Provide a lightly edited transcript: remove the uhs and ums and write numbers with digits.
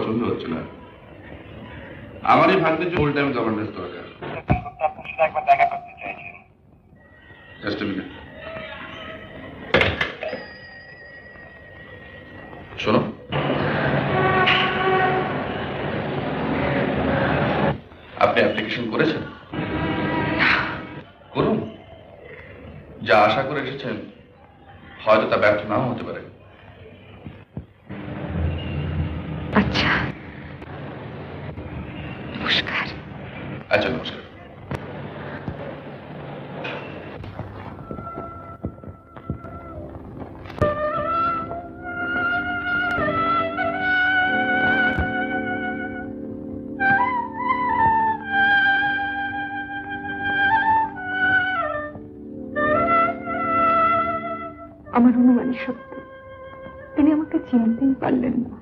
পছন্দ হচ্ছে না। আমারই ভাগ্যে ফুল টাইম গভর্নেন্স দরকার। একবার দেখা করতে চাইছি। Just a minute. শোনো, আপনি অ্যাপ্লিকেশন করেছেন? করুন। যা আশা করে এসেছেন হয়তো তা ব্যর্থ নাও হতে পারে। আচ্ছা, নমস্কার। আচ্ছা, নমস্কার। আমার অনুমানই সত্য, তিনি আমাকে চিনতেই পারলেন না।